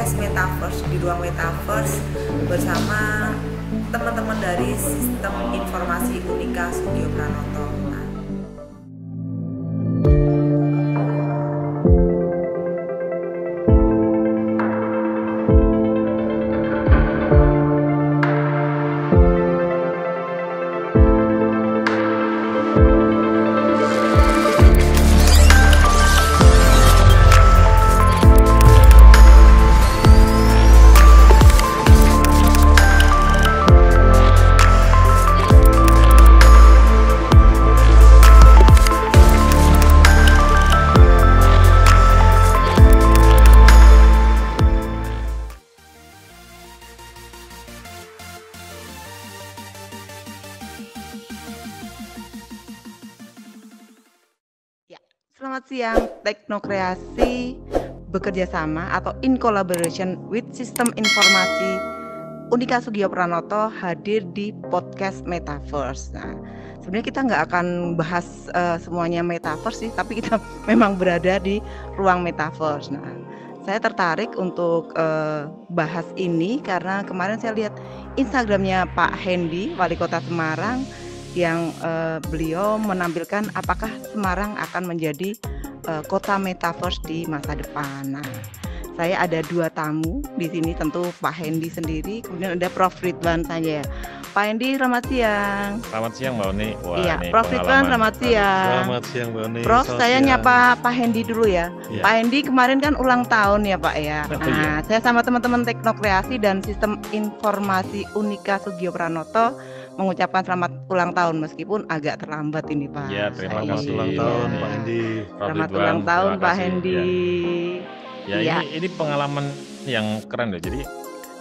podcast Metaverse di ruang Metaverse bersama teman-teman dari Sistem Informasi Unika Sugio Pranoto. Selamat siang, Teknokreasi bekerja sama atau in collaboration with Sistem Informasi Unika Sugio Pranoto hadir di podcast Metaverse. Nah, sebenarnya kita nggak akan bahas semuanya Metaverse sih, tapi kita memang berada di ruang Metaverse. Nah, saya tertarik untuk bahas ini karena kemarin saya lihat Instagramnya Pak Hendy, Wali Kota Semarang, yang beliau menampilkan apakah Semarang akan menjadi kota Metaverse di masa depan. Nah, saya ada dua tamu di sini, tentu Pak Hendy sendiri, kemudian ada Prof Ridwan saja. Pak Hendy, selamat siang. Selamat siang Mbak Oni. Wah, iya, Prof Ridwan, selamat siang. Selamat siang Mbak Oni. Prof, saya nyapa Pak Hendy dulu ya. Ya. Pak Hendy kemarin kan ulang tahun ya Pak ya. Oh, nah, saya sama teman-teman Teknokreasi dan Sistem Informasi Unika Sugio Pranoto mengucapkan selamat ulang tahun meskipun agak terlambat ini Pak. Ya, terima Selamat kasih. ulang tahun Pak Hendy. Selamat ulang tahun Pak Hendy. Ya, Iya. ini pengalaman yang keren loh. Jadi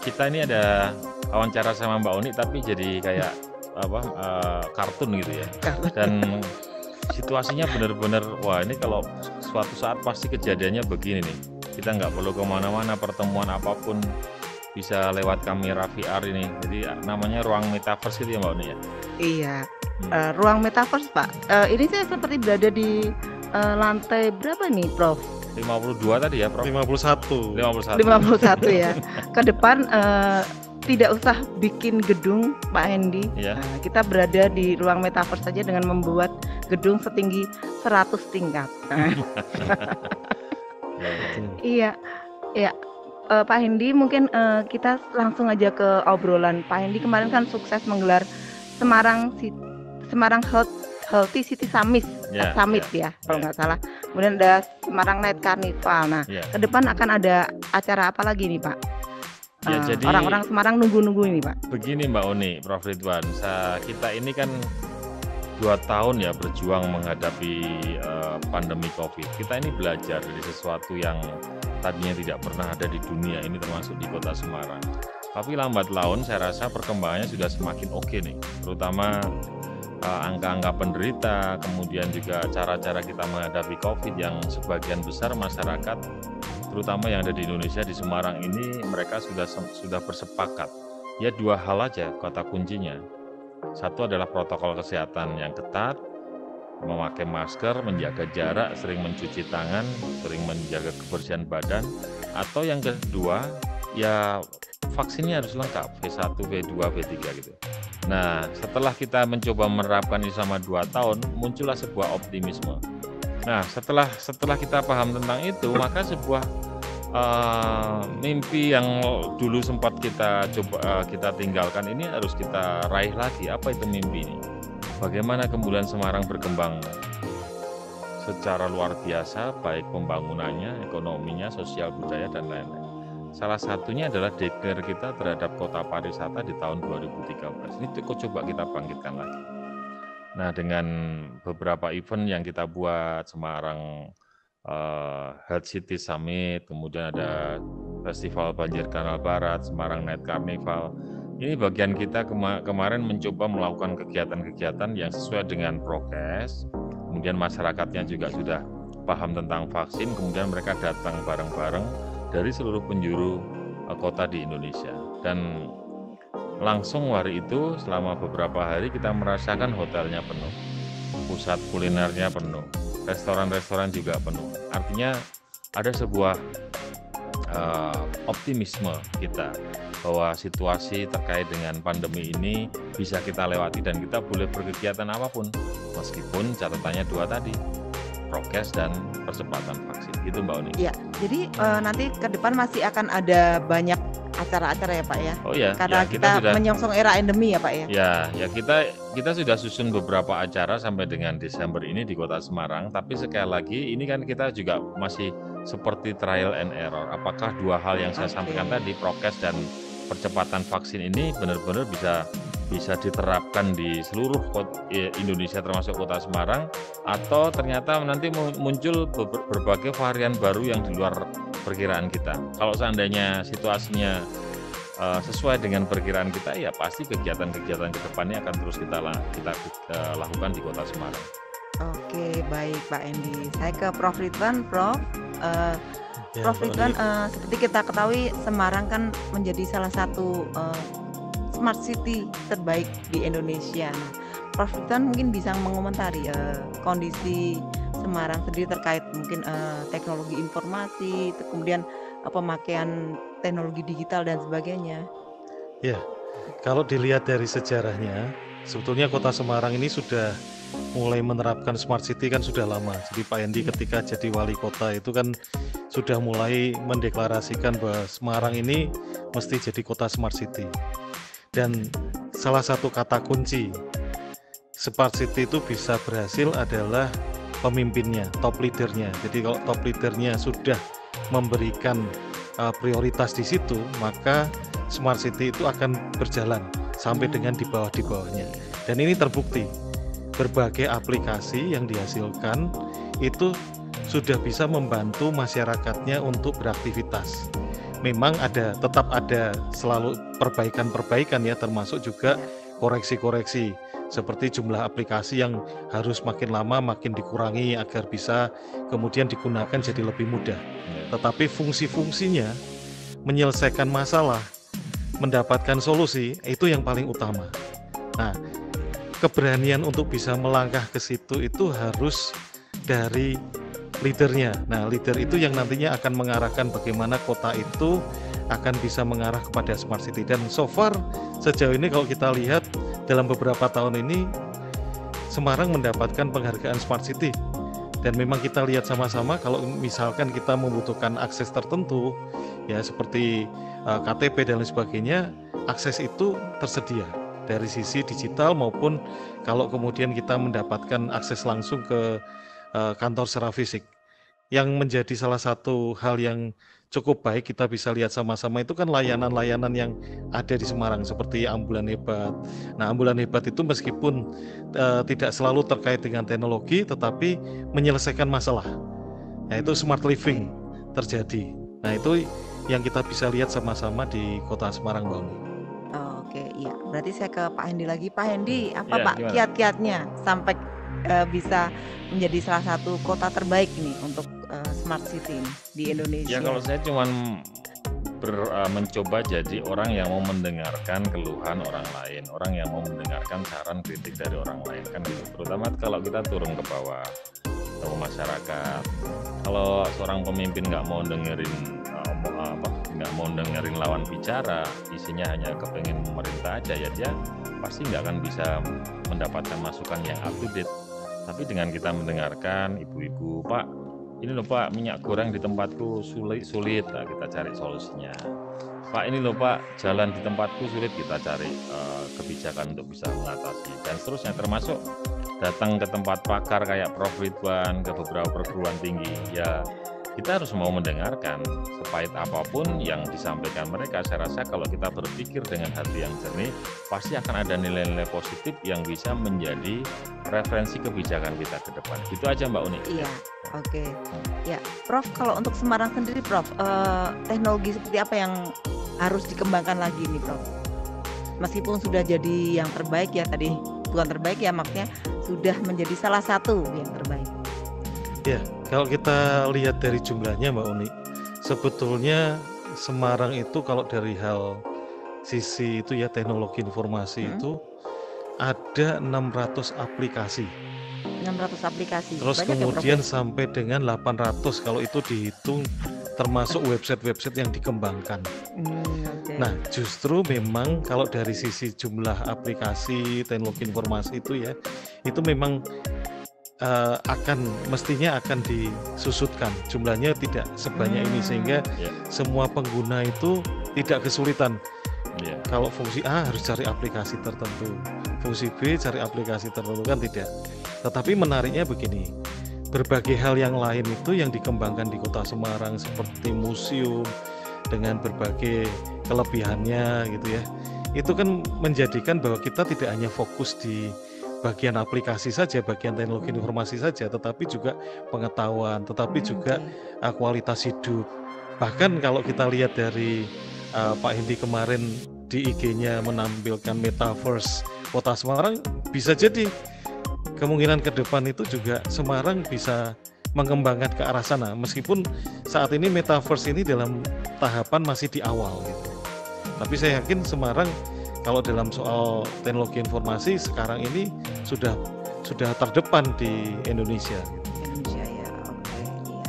kita ini ada wawancara sama Mbak Oni tapi jadi kayak kartun gitu ya. Dan situasinya benar-benar wah, ini kalau suatu saat pasti kejadiannya begini nih. Kita nggak perlu kemana-mana, pertemuan apapun bisa lewat kamera VR ini. Jadi namanya ruang Metaverse gitu ya Mbak Oni ya? Iya, ruang Metaverse Pak. Ini saya seperti berada di lantai berapa nih Prof? 52 tadi ya Prof? 51. 51. 51 ya. Ke depan tidak usah bikin gedung Pak Hendy. Iya. Kita berada di ruang Metaverse saja dengan membuat gedung setinggi 100 tingkat. Iya, ya. Pak Hendy, mungkin kita langsung aja ke obrolan. Pak Hendy kemarin kan sukses menggelar Semarang Healthy City Summit, ya kalau nggak salah. Kemudian ada Semarang Night Carnival. Nah, ke depan akan ada acara apa lagi nih Pak? Ya, jadi orang-orang Semarang nunggu-nunggu ini Pak. Begini Mbak Oni, Prof Ridwan, kita ini kan 2 tahun ya berjuang menghadapi pandemi COVID. Kita ini belajar dari sesuatu yang tadinya tidak pernah ada di dunia ini, termasuk di kota Semarang. Tapi lambat laun saya rasa perkembangannya sudah semakin oke nih, terutama angka-angka penderita, kemudian juga cara-cara kita menghadapi COVID yang sebagian besar masyarakat, terutama yang ada di Indonesia, di Semarang ini, mereka sudah bersepakat. Ya 2 hal aja kata kuncinya. Satu adalah protokol kesehatan yang ketat, memakai masker, menjaga jarak, sering mencuci tangan, sering menjaga kebersihan badan, atau yang kedua, ya vaksinnya harus lengkap, V1, V2, V3 gitu. Nah, setelah kita mencoba menerapkan ini selama 2 tahun, muncullah sebuah optimisme. Nah, setelah kita paham tentang itu, maka sebuah mimpi yang dulu sempat kita tinggalkan ini harus kita raih lagi. Apa itu mimpi ini? Bagaimana kemudian Semarang berkembang secara luar biasa, baik pembangunannya, ekonominya, sosial budaya, dan lain-lain. Salah satunya adalah deklar kita terhadap kota pariwisata di tahun 2013. Ini coba kita bangkitkan lagi. Nah, dengan beberapa event yang kita buat, Semarang Health City Summit, kemudian ada Festival Banjir Kanal Barat, Semarang Night Carnival. Ini bagian kita kemarin mencoba melakukan kegiatan-kegiatan yang sesuai dengan prokes, kemudian masyarakatnya juga sudah paham tentang vaksin, kemudian mereka datang bareng-bareng dari seluruh penjuru kota di Indonesia. Dan langsung hari itu selama beberapa hari kita merasakan hotelnya penuh, pusat kulinernya penuh, restoran-restoran juga penuh. Artinya ada sebuah optimisme kita bahwa situasi terkait dengan pandemi ini bisa kita lewati dan kita boleh berkegiatan apapun, meskipun catatannya dua tadi, prokes dan percepatan vaksin. Gitu Mbak Uni. Ya, jadi nanti ke depan masih akan ada banyak acara-acara ya Pak ya? Oh ya, karena ya, kita sudah menyongsong era endemi ya Pak ya? Ya kita sudah susun beberapa acara sampai dengan Desember ini di Kota Semarang. Tapi sekali lagi ini kan kita juga masih seperti trial and error. Apakah dua hal yang saya sampaikan tadi, prokes dan percepatan vaksin ini benar-benar bisa diterapkan di seluruh Indonesia termasuk Kota Semarang, atau ternyata nanti muncul berbagai varian baru yang di luar perkiraan kita. Kalau seandainya situasinya sesuai dengan perkiraan kita, ya pasti kegiatan-kegiatan ke depannya akan terus kita lakukan di Kota Semarang. Oke, baik Pak Endi. Saya ke Prof. Ridwan. Prof, Prof. Ridwan, seperti kita ketahui Semarang kan menjadi salah satu smart city terbaik di Indonesia. Nah, Prof. Ridwan mungkin bisa mengomentari kondisi Semarang sendiri terkait mungkin teknologi informasi, kemudian pemakaian teknologi digital dan sebagainya. Ya, kalau dilihat dari sejarahnya, sebetulnya Kota Semarang ini sudah mulai menerapkan smart city kan sudah lama. Jadi Pak Endi ketika jadi wali kota itu kan sudah mulai mendeklarasikan bahwa Semarang ini mesti jadi kota smart city. Dan salah satu kata kunci smart city itu bisa berhasil adalah pemimpinnya, top leadernya. Jadi kalau top leadernya sudah memberikan prioritas di situ, maka smart city itu akan berjalan sampai dengan di bawahnya. Dan ini terbukti, berbagai aplikasi yang dihasilkan itu sudah bisa membantu masyarakatnya untuk beraktivitas. Memang tetap ada selalu perbaikan-perbaikan ya, termasuk juga koreksi-koreksi seperti jumlah aplikasi yang harus makin lama makin dikurangi agar bisa kemudian digunakan jadi lebih mudah. Tetapi fungsi-fungsinya, menyelesaikan masalah, mendapatkan solusi, itu yang paling utama. Nah, keberanian untuk bisa melangkah ke situ itu harus dari leadernya. Nah, leader itu yang nantinya akan mengarahkan bagaimana kota itu akan bisa mengarah kepada smart city. Dan so far sejauh ini kalau kita lihat dalam beberapa tahun ini Semarang mendapatkan penghargaan smart city. Dan memang kita lihat sama-sama kalau misalkan kita membutuhkan akses tertentu ya seperti KTP dan lain sebagainya, akses itu tersedia dari sisi digital maupun kalau kemudian kita mendapatkan akses langsung ke kantor secara fisik. Yang menjadi salah satu hal yang cukup baik kita bisa lihat sama-sama itu kan layanan-layanan yang ada di Semarang seperti Ambulan Hebat. Nah, Ambulan Hebat itu meskipun tidak selalu terkait dengan teknologi tetapi menyelesaikan masalah. Nah, itu smart living terjadi. Nah, itu yang kita bisa lihat sama-sama di Kota Semarang, Mbak Uni. Oke, iya. Berarti saya ke Pak Hendi lagi. Pak Hendi, apa Ya, Pak gimana? kiat-kiatnya sampai bisa menjadi salah satu kota terbaik nih untuk smart city ini di Indonesia? Ya kalau saya cuman mencoba jadi orang yang mau mendengarkan keluhan orang lain, orang yang mau mendengarkan saran kritik dari orang lain kan gitu. Terutama kalau kita turun ke bawah, ke masyarakat. Kalau seorang pemimpin nggak mau dengerin lawan bicara, isinya hanya kepengen memerintah aja, ya dia pasti nggak akan bisa mendapatkan masukan yang up to date. Tapi dengan kita mendengarkan ibu-ibu, Pak, ini loh Pak, minyak goreng di tempatku sulit, nah, kita cari solusinya. Pak, ini loh Pak, jalan di tempatku sulit, kita cari kebijakan untuk bisa mengatasi. Dan seterusnya, termasuk datang ke tempat pakar kayak Prof. Ridwan, ke beberapa perguruan tinggi, ya kita harus mau mendengarkan. Sepahit apapun yang disampaikan mereka, saya rasa kalau kita berpikir dengan hati yang jernih, pasti akan ada nilai-nilai positif yang bisa menjadi referensi kebijakan kita ke depan. Gitu aja Mbak Uni. Iya, oke. Ya, Prof, kalau untuk Semarang sendiri, Prof, teknologi seperti apa yang harus dikembangkan lagi nih, Prof? Meskipun sudah jadi yang terbaik ya tadi, bukan terbaik ya, maksudnya sudah menjadi salah satu yang terbaik. Ya, kalau kita lihat dari jumlahnya Mbak Uni, sebetulnya Semarang itu kalau dari hal sisi itu ya teknologi informasi itu ada 600 aplikasi. 600 aplikasi. Terus banyak kemudian ya, Prof? sampai dengan 800 kalau itu dihitung termasuk website-website yang dikembangkan. Okay. Nah, justru memang kalau dari sisi jumlah aplikasi teknologi informasi itu ya, itu memang mestinya akan disusutkan, jumlahnya tidak sebanyak ini sehingga semua pengguna itu tidak kesulitan. Kalau fungsi A harus cari aplikasi tertentu, fungsi B cari aplikasi tertentu, kan tidak. Tetapi menariknya begini, berbagai hal yang lain itu yang dikembangkan di Kota Semarang seperti museum dengan berbagai kelebihannya gitu ya, itu kan menjadikan bahwa kita tidak hanya fokus di bagian aplikasi saja, bagian teknologi informasi saja, tetapi juga pengetahuan, tetapi juga kualitas hidup. Bahkan kalau kita lihat dari Pak Hendy kemarin di IG-nya menampilkan Metaverse Kota Semarang, bisa jadi kemungkinan ke depan itu juga Semarang bisa mengembangkan ke arah sana, meskipun saat ini Metaverse ini dalam tahapan masih di awal gitu. Tapi saya yakin Semarang kalau dalam soal teknologi informasi sekarang ini sudah terdepan di Indonesia. Indonesia ya, oke. Iya.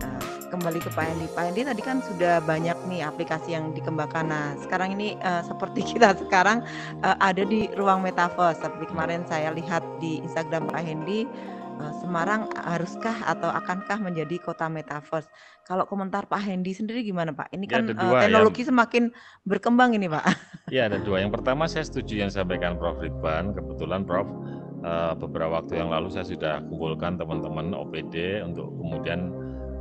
Nah, kembali ke Pak Hendy. Pak Hendy tadi kan sudah banyak nih aplikasi yang dikembangkan. Nah, sekarang ini seperti kita sekarang ada di ruang Metaverse. Seperti kemarin saya lihat di Instagram Pak Hendy, Semarang haruskah atau akankah menjadi kota Metaverse? Kalau komentar Pak Hendy sendiri gimana Pak? Ini kan teknologi semakin berkembang ini Pak. Ya, ada dua. Yang pertama saya setuju yang disampaikan Prof. Ridwan. Kebetulan Prof, beberapa waktu yang lalu saya sudah kumpulkan teman-teman OPD untuk kemudian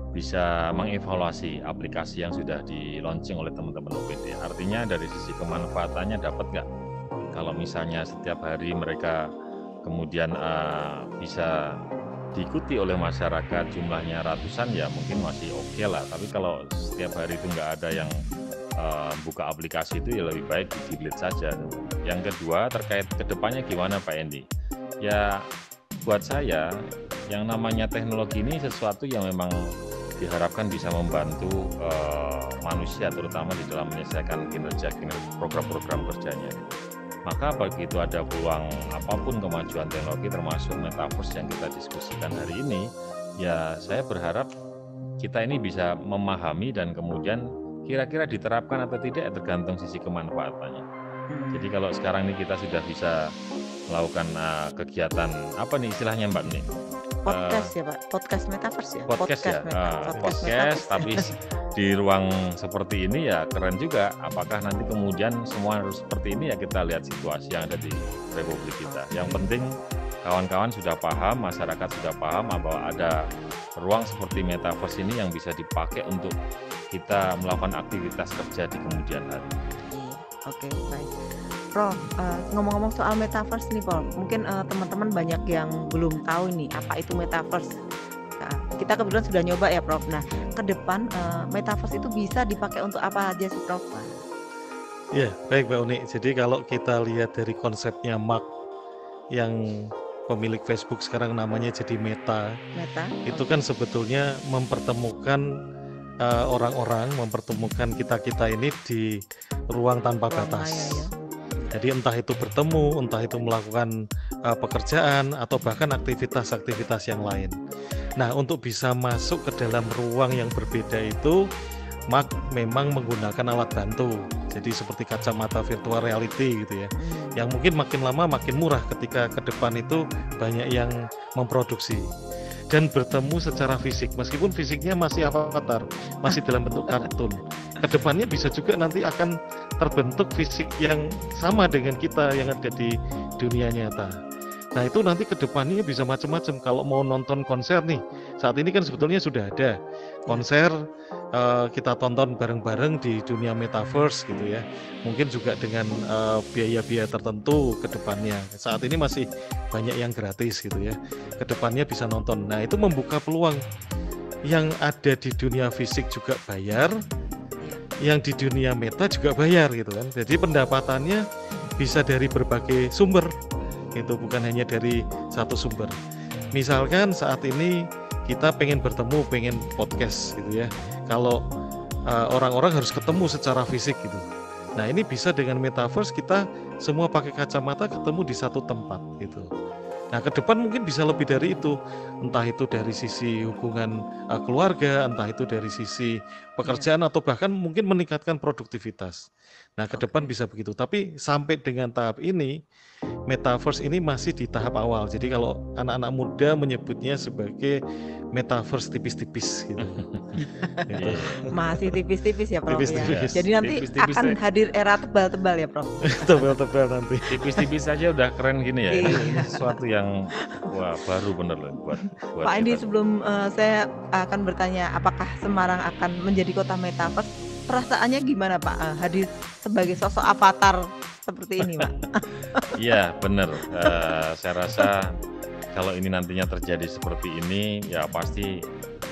bisa mengevaluasi aplikasi yang sudah di-launching oleh teman-teman OPD. Artinya dari sisi kemanfaatannya dapat nggak? Kalau misalnya setiap hari mereka kemudian bisa diikuti oleh masyarakat jumlahnya ratusan, ya mungkin masih oke lah. Tapi kalau setiap hari itu nggak ada yang buka aplikasi itu, ya lebih baik di-delete saja. Yang kedua terkait kedepannya gimana Pak Hendy? Ya buat saya yang namanya teknologi ini sesuatu yang memang diharapkan bisa membantu manusia, terutama di dalam menyelesaikan kinerja program-program kerjanya. Maka begitu ada peluang apapun kemajuan teknologi termasuk Metaverse yang kita diskusikan hari ini, ya saya berharap kita ini bisa memahami dan kemudian kira-kira diterapkan atau tidak tergantung sisi kemanfaatannya. Jadi kalau sekarang ini kita sudah bisa melakukan kegiatan, apa nih istilahnya Mbak nih? Podcast ya Pak, podcast Metaverse ya? Podcast tapi di ruang seperti ini ya keren juga. Apakah nanti kemudian semua harus seperti ini, ya kita lihat situasi yang ada di Republik kita. Yang penting kawan-kawan sudah paham, masyarakat sudah paham bahwa ada ruang seperti Metaverse ini yang bisa dipakai untuk kita melakukan aktivitas kerja di kemudian hari. Oke, baik. Prof, ngomong-ngomong soal Metaverse nih Prof, mungkin teman-teman banyak yang belum tahu nih apa itu Metaverse. Nah, kita kebetulan sudah nyoba ya Prof. Nah, ke depan Metaverse itu bisa dipakai untuk apa aja sih Prof? Ya, baik Mbak Uni. Jadi kalau kita lihat dari konsepnya Mark yang pemilik Facebook sekarang namanya jadi Meta. Itu kan sebetulnya mempertemukan orang-orang, mempertemukan kita-kita ini di ruang tanpa batas. Jadi entah itu bertemu, entah itu melakukan pekerjaan atau bahkan aktivitas-aktivitas yang lain. Nah, untuk bisa masuk ke dalam ruang yang berbeda itu, Mark memang menggunakan alat bantu. Jadi seperti kacamata virtual reality gitu ya. Yang mungkin makin lama makin murah ketika ke depan itu banyak yang memproduksi. Dan bertemu secara fisik, meskipun fisiknya masih avatar, masih dalam bentuk kartun. Kedepannya bisa juga nanti akan terbentuk fisik yang sama dengan kita yang ada di dunia nyata. Nah itu nanti kedepannya bisa macam-macam. Kalau mau nonton konser nih, saat ini kan sebetulnya sudah ada konser kita tonton bareng-bareng di dunia Metaverse gitu ya. Mungkin juga dengan biaya-biaya tertentu kedepannya. Saat ini masih banyak yang gratis gitu ya. Kedepannya bisa nonton. Nah itu membuka peluang. Yang ada di dunia fisik juga bayar, yang di dunia meta juga bayar gitu kan. Jadi pendapatannya bisa dari berbagai sumber. Itu bukan hanya dari satu sumber. Misalkan saat ini kita pengen bertemu, pengen podcast gitu ya. Kalau orang-orang harus ketemu secara fisik gitu. Nah ini bisa dengan Metaverse kita semua pakai kacamata ketemu di satu tempat gitu. Nah, ke depan mungkin bisa lebih dari itu. Entah itu dari sisi hubungan keluarga, entah itu dari sisi pekerjaan atau bahkan mungkin meningkatkan produktivitas. Nah, ke depan bisa begitu. Tapi sampai dengan tahap ini, metaverse ini masih di tahap awal. Jadi kalau anak-anak muda menyebutnya sebagai metaverse tipis-tipis gitu. Gitu. Masih tipis-tipis ya Prof ya. Tipis-tipis. Jadi nanti Tipis-tipis akan ya. hadir era tebal-tebal ya Prof. Tebel-tebel nanti. Tipis-tipis saja udah keren gini ya. Iya. Ini sesuatu yang wah baru bener loh buat Pak Andi, kita. sebelum saya akan bertanya apakah Semarang akan menjadi kota metaverse, perasaannya gimana Pak hadir sebagai sosok avatar seperti ini Pak? Iya bener. Saya rasa kalau ini nantinya terjadi seperti ini, ya pasti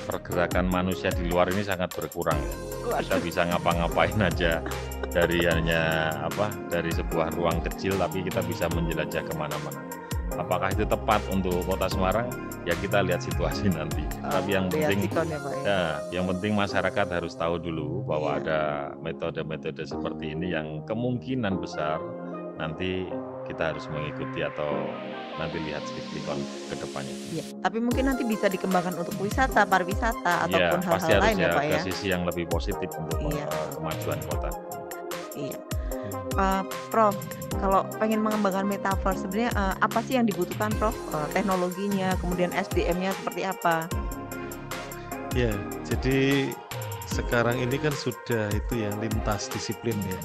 pergerakan manusia di luar ini sangat berkurang. Kita bisa ngapa-ngapain aja dari dari sebuah ruang kecil, tapi kita bisa menjelajah kemana-mana. Apakah itu tepat untuk Kota Semarang? Ya kita lihat situasi nanti. Tapi yang penting, sikon ya Pak ya. ya, yang penting masyarakat harus tahu dulu bahwa Iya. ada metode-metode seperti ini yang kemungkinan besar nanti kita harus mengikuti atau nanti lihat sikon ke depannya. Iya, tapi mungkin nanti bisa dikembangkan untuk wisata, pariwisata Ya, ataupun pasti hal-hal harus lain ya Pak ke ya. sisi yang lebih positif untuk Iya. kemajuan kota. Iya. Prof, kalau pengen mengembangkan metaverse sebenarnya apa sih yang dibutuhkan Prof? Teknologinya, kemudian SDM-nya seperti apa? Ya, jadi sekarang ini kan sudah itu ya lintas disiplin ya.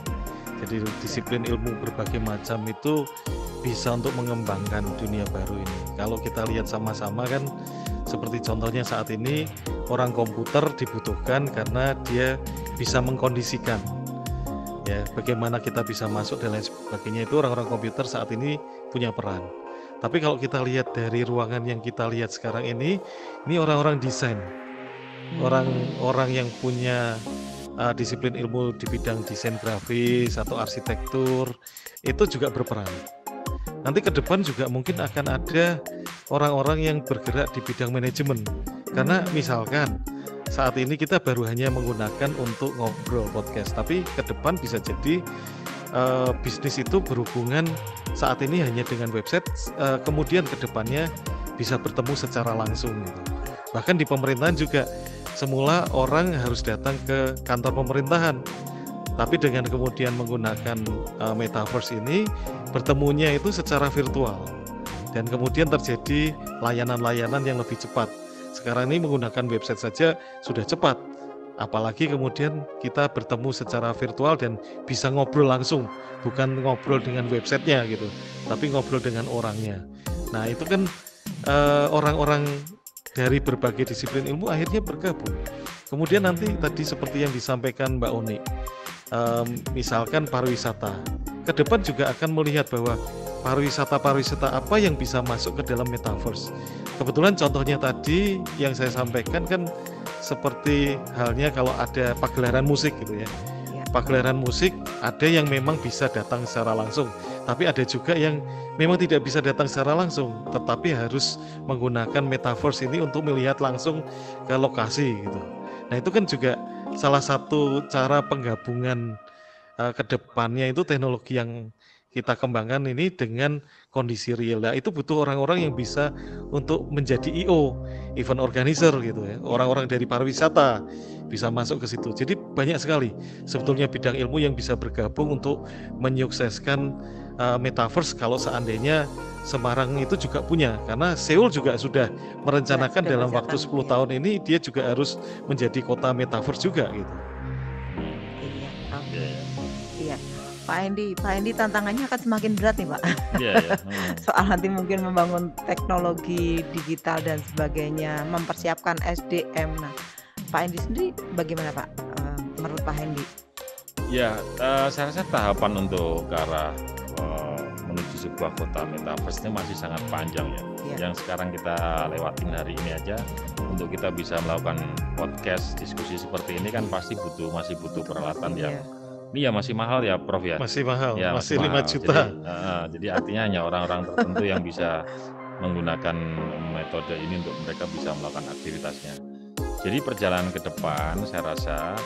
Jadi disiplin ilmu berbagai macam itu bisa untuk mengembangkan dunia baru ini. Kalau kita lihat sama-sama kan seperti contohnya saat ini orang komputer dibutuhkan karena dia bisa mengkondisikan ya bagaimana kita bisa masuk dan lain sebagainya, itu orang-orang komputer saat ini punya peran. Tapi kalau kita lihat dari ruangan yang kita lihat sekarang ini orang-orang desain, orang-orang yang punya disiplin ilmu di bidang desain grafis atau arsitektur itu juga berperan. Nanti ke depan juga mungkin akan ada orang-orang yang bergerak di bidang manajemen. Karena misalkan saat ini kita baru hanya menggunakan untuk ngobrol podcast, tapi ke depan bisa jadi bisnis itu berhubungan saat ini hanya dengan website, kemudian ke depannya bisa bertemu secara langsung gitu. Bahkan di pemerintahan juga semula orang harus datang ke kantor pemerintahan, tapi dengan kemudian menggunakan metaverse ini bertemunya itu secara virtual dan kemudian terjadi layanan-layanan yang lebih cepat. Sekarang ini menggunakan website saja sudah cepat, apalagi kemudian kita bertemu secara virtual dan bisa ngobrol langsung, bukan ngobrol dengan websitenya gitu, tapi ngobrol dengan orangnya. Nah itu kan orang-orang dari berbagai disiplin ilmu akhirnya bergabung. Kemudian nanti tadi seperti yang disampaikan Mbak Oni, misalkan pariwisata, ke depan juga akan melihat bahwa pariwisata apa yang bisa masuk ke dalam metaverse. Kebetulan contohnya tadi yang saya sampaikan kan seperti halnya kalau ada pagelaran musik gitu ya. Pagelaran musik ada yang memang bisa datang secara langsung, tapi ada juga yang memang tidak bisa datang secara langsung, tetapi harus menggunakan metaverse ini untuk melihat langsung ke lokasi gitu. Nah itu kan juga salah satu cara penggabungan ke depannya itu teknologi yang kita kembangkan ini dengan kondisi real. Nah, itu butuh orang-orang yang bisa untuk menjadi EO, event organizer gitu ya. Orang-orang dari pariwisata bisa masuk ke situ. Jadi banyak sekali sebetulnya bidang ilmu yang bisa bergabung untuk menyukseskan metaverse kalau seandainya Semarang itu juga punya. Karena Seoul juga sudah merencanakan dalam waktu 10 tahun ini dia juga harus menjadi kota metaverse juga gitu. Iya. Pak Andi tantangannya akan semakin berat nih Pak. Iya. Soal nanti mungkin membangun teknologi digital dan sebagainya, mempersiapkan SDM. Nah, Pak Andi sendiri bagaimana Pak? Menurut Pak Andi? Ya, saya rasa tahapan untuk ke arah menuju sebuah kota metaverse ini masih sangat panjang ya. Yang sekarang kita lewatin hari ini aja, untuk kita bisa melakukan podcast diskusi seperti ini kan pasti masih butuh peralatan yang ini ya masih mahal ya Prof ya? Masih mahal, ya, masih 5 mahal. juta. Jadi artinya hanya orang-orang tertentu yang bisa menggunakan metode ini untuk mereka bisa melakukan aktivitasnya. Jadi perjalanan ke depan saya rasa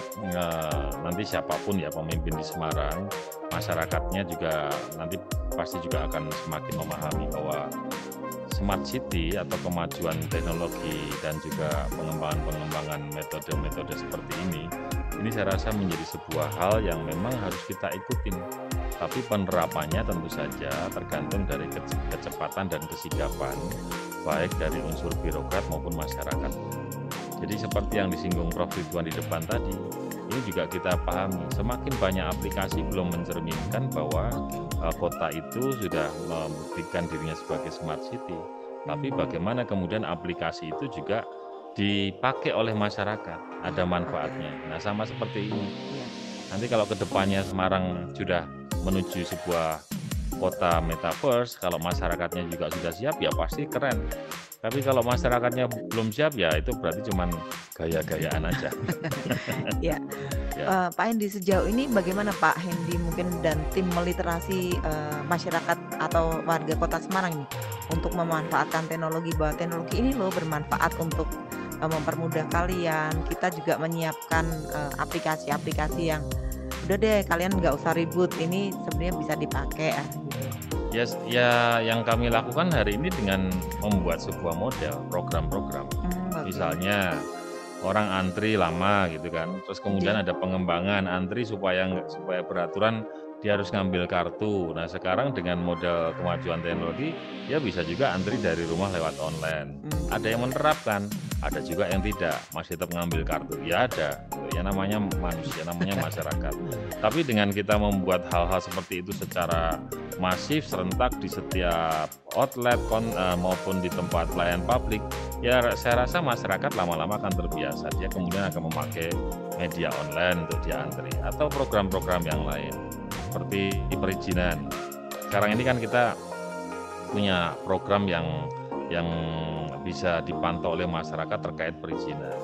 nanti siapapun ya pemimpin di Semarang, masyarakatnya juga nanti pasti juga akan semakin memahami bahwa smart city atau kemajuan teknologi dan juga pengembangan metode-metode seperti ini saya rasa menjadi sebuah hal yang memang harus kita ikutin. Tapi penerapannya tentu saja tergantung dari kecepatan dan kesigapan baik dari unsur birokrat maupun masyarakat. Jadi seperti yang disinggung Prof. Ridwan di depan tadi, ini juga kita pahami semakin banyak aplikasi belum mencerminkan bahwa kota itu sudah membuktikan dirinya sebagai smart city. Tapi bagaimana kemudian aplikasi itu juga dipakai oleh masyarakat, ada manfaatnya. Nah, sama seperti ini. Nanti kalau ke depannya Semarang sudah menuju sebuah kota metaverse, kalau masyarakatnya juga sudah siap, ya pasti keren. Tapi kalau masyarakatnya belum siap, ya itu berarti cuman gaya-gayaan aja. Ya. Pak Hendy, sejauh ini bagaimana Pak Hendy mungkin dan tim meliterasi masyarakat atau warga kota Semarang ini untuk memanfaatkan teknologi, bahwa teknologi ini loh bermanfaat untuk mempermudah kalian. Kita juga menyiapkan aplikasi-aplikasi yang udah deh kalian nggak usah ribut, ini sebenarnya bisa dipakai gitu. Ya, yang kami lakukan hari ini dengan membuat sebuah model program-program. Misalnya orang antri lama gitu kan, terus kemudian ada pengembangan antri supaya beraturan dia harus ngambil kartu. Nah, sekarang dengan model kemajuan teknologi, dia bisa juga antri dari rumah lewat online. Ada yang menerapkan, ada juga yang tidak, masih tetap ngambil kartu. Ya ada, ya namanya manusia, namanya masyarakat. Tapi dengan kita membuat hal-hal seperti itu secara masif, serentak di setiap outlet maupun di tempat pelayanan publik, ya saya rasa masyarakat lama-lama akan terbiasa. Dia kemudian akan memakai media online untuk dia antri atau program-program yang lain seperti perizinan. Sekarang ini kan kita punya program yang bisa dipantau oleh masyarakat terkait perizinan.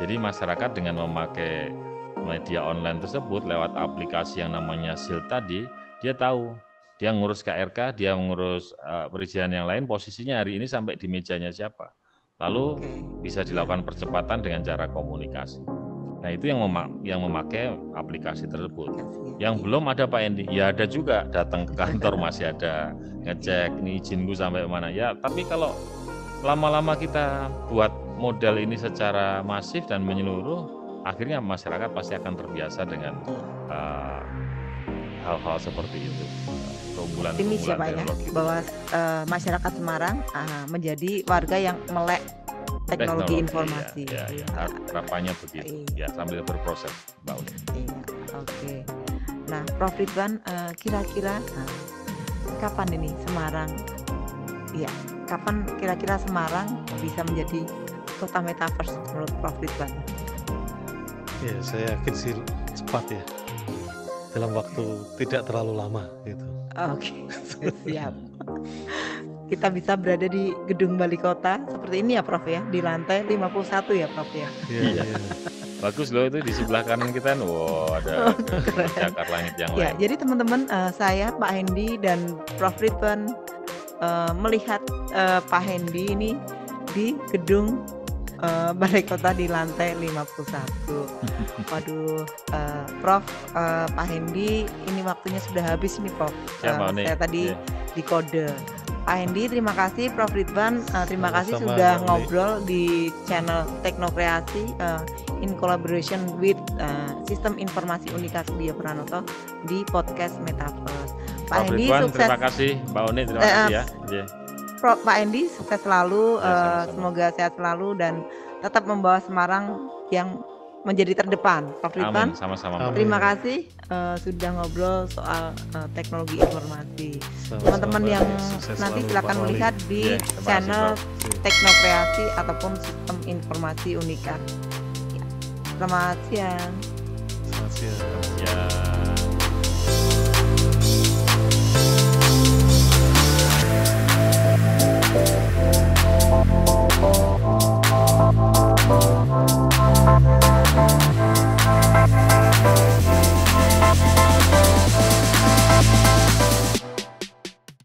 Jadi masyarakat dengan memakai media online tersebut lewat aplikasi yang namanya Shield tadi, dia tahu dia ngurus KRK, dia ngurus perizinan yang lain, posisinya hari ini sampai di mejanya siapa. Lalu bisa dilakukan percepatan dengan cara komunikasi. Nah, itu yang memakai aplikasi tersebut. Yang belum ada Pak Hendy, ya ada juga, datang ke kantor masih ada ngecek nih izinku sampai mana ya. Tapi kalau lama-lama kita buat model ini secara masif dan menyeluruh, akhirnya masyarakat pasti akan terbiasa dengan hal-hal seperti itu. Optimis ya Pak ya, bahwa masyarakat Semarang menjadi warga yang melek teknologi informasi. Ya, harapannya begitu. Ya, sambil berproses, Mbak Uni. Iya, oke. Nah, Prof. Ridwan, kira-kira kapan ini Semarang? Iya, kapan kira-kira Semarang bisa menjadi kota metaverse menurut Prof. Ridwan? Ya, saya yakin sih cepat ya. Dalam waktu tidak terlalu lama gitu. Oke, siap. Kita bisa berada di gedung balai kota seperti ini ya Prof ya, di lantai 51 ya Prof ya. Iya. Bagus loh itu di sebelah kanan kita, ada cakar langit yang lain. Ya, jadi teman-teman, saya Pak Hendy dan Prof Ridwan melihat Pak Hendy ini di gedung balai kota di lantai 51. Waduh, Prof, Pak Hendy, ini waktunya sudah habis nih Prof. Saya tadi di kode. Pak Hendy, terima kasih. Prof Ridwan, terima kasih sudah ngobrol di channel Teknokreasi in collaboration with Sistem Informasi Unika Sugio Pranoto di podcast Metaverse. Pak Hendy, sukses. Terima kasih, Mbak Uni, terima kasih ya. Pak Hendy, sukses selalu. Semoga sehat selalu dan tetap membawa Semarang yang menjadi terdepan. Prof Ridwan, sama-sama. Terima kasih sudah ngobrol soal teknologi informasi. Teman-teman yang nanti silakan melihat di channel Teknokreasi ataupun Sistem Informasi Unika. Selamat siang. Selamat siang.